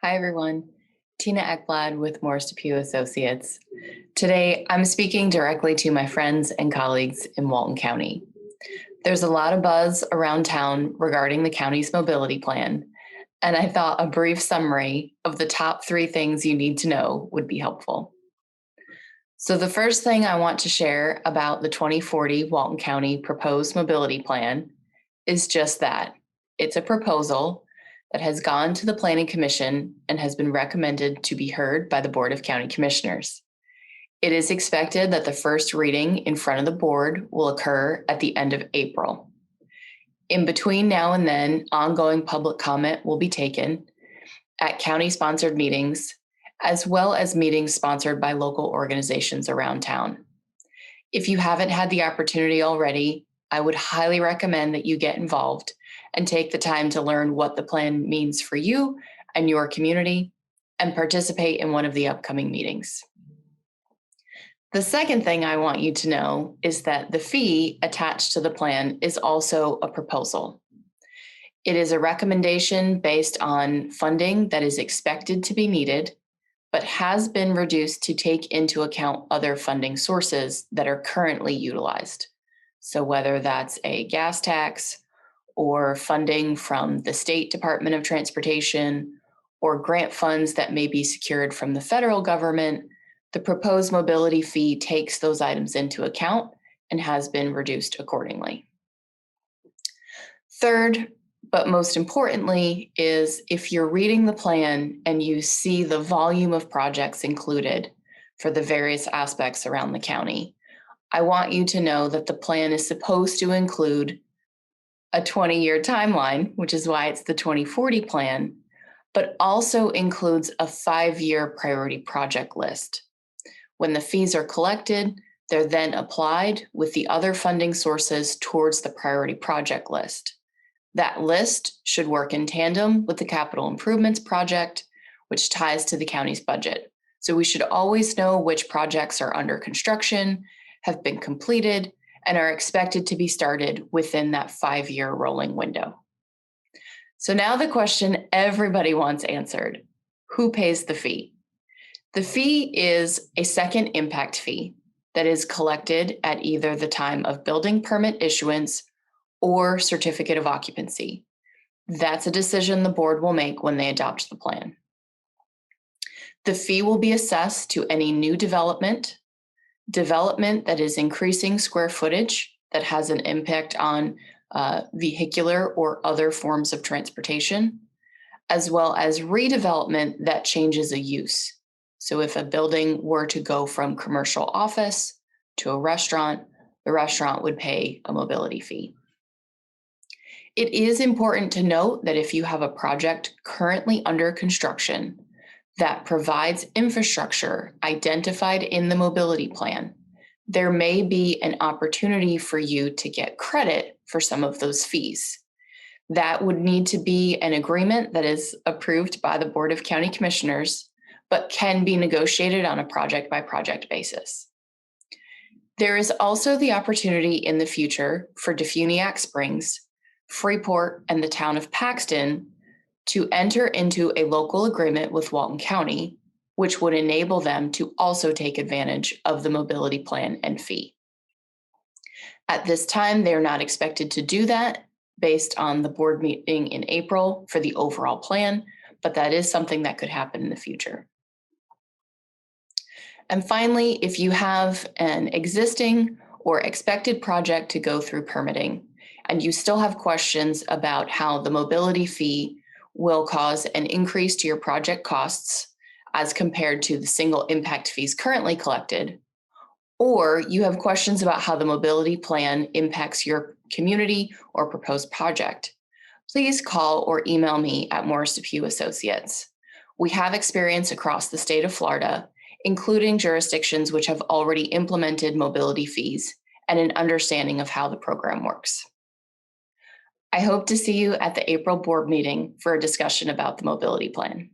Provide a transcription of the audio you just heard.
Hi, everyone. Tina Ekblad with Morris Depew Associates. Today, I'm speaking directly to my friends and colleagues in Walton County. There's a lot of buzz around town regarding the county's mobility plan, and I thought a brief summary of the top 3 things you need to know would be helpful. So, the first thing I want to share about the 2040 Walton County proposed mobility plan is just that it's a proposal that has gone to the Planning Commission and has been recommended to be heard by the Board of County Commissioners. It is expected that the first reading in front of the board will occur at the end of April. In between now and then, ongoing public comment will be taken at county-sponsored meetings, as well as meetings sponsored by local organizations around town. If you haven't had the opportunity already, I would highly recommend that you get involved and take the time to learn what the plan means for you and your community and participate in one of the upcoming meetings. The second thing I want you to know is that the fee attached to the plan is also a proposal. It is a recommendation based on funding that is expected to be needed, but has been reduced to take into account other funding sources that are currently utilized. So whether that's a gas tax or funding from the State Department of Transportation or grant funds that may be secured from the federal government, the proposed mobility fee takes those items into account and has been reduced accordingly. Third, but most importantly, is if you're reading the plan and you see the volume of projects included for the various aspects around the county, I want you to know that the plan is supposed to include a 20-year timeline, which is why it's the 2040 plan, but also includes a 5-year priority project list. When the fees are collected, they're then applied with the other funding sources towards the priority project list. That list should work in tandem with the capital improvements project, which ties to the county's budget. So we should always know which projects are under construction, have been completed, and are expected to be started within that 5-year rolling window. So now the question everybody wants answered: who pays the fee? The fee is a second impact fee that is collected at either the time of building permit issuance or certificate of occupancy. That's a decision the board will make when they adopt the plan. The fee will be assessed to any new development that is increasing square footage that has an impact on vehicular or other forms of transportation, as well as redevelopment that changes a use. So if a building were to go from commercial office to a restaurant, the restaurant would pay a mobility fee. It is important to note that if you have a project currently under construction that provides infrastructure identified in the mobility plan, there may be an opportunity for you to get credit for some of those fees. That would need to be an agreement that is approved by the Board of County Commissioners, but can be negotiated on a project-by-project basis. There is also the opportunity in the future for Defuniak Springs, Freeport, and the town of Paxton to enter into a local agreement with Walton County, which would enable them to also take advantage of the mobility plan and fee. At this time, they're not expected to do that based on the board meeting in April for the overall plan, but that is something that could happen in the future. And finally, if you have an existing or expected project to go through permitting, and you still have questions about how the mobility fee will cause an increase to your project costs as compared to the single impact fees currently collected, or you have questions about how the mobility plan impacts your community or proposed project, please call or email me at Morris Depew Associates. We have experience across the state of Florida, including jurisdictions which have already implemented mobility fees and an understanding of how the program works. I hope to see you at the April board meeting for a discussion about the mobility plan.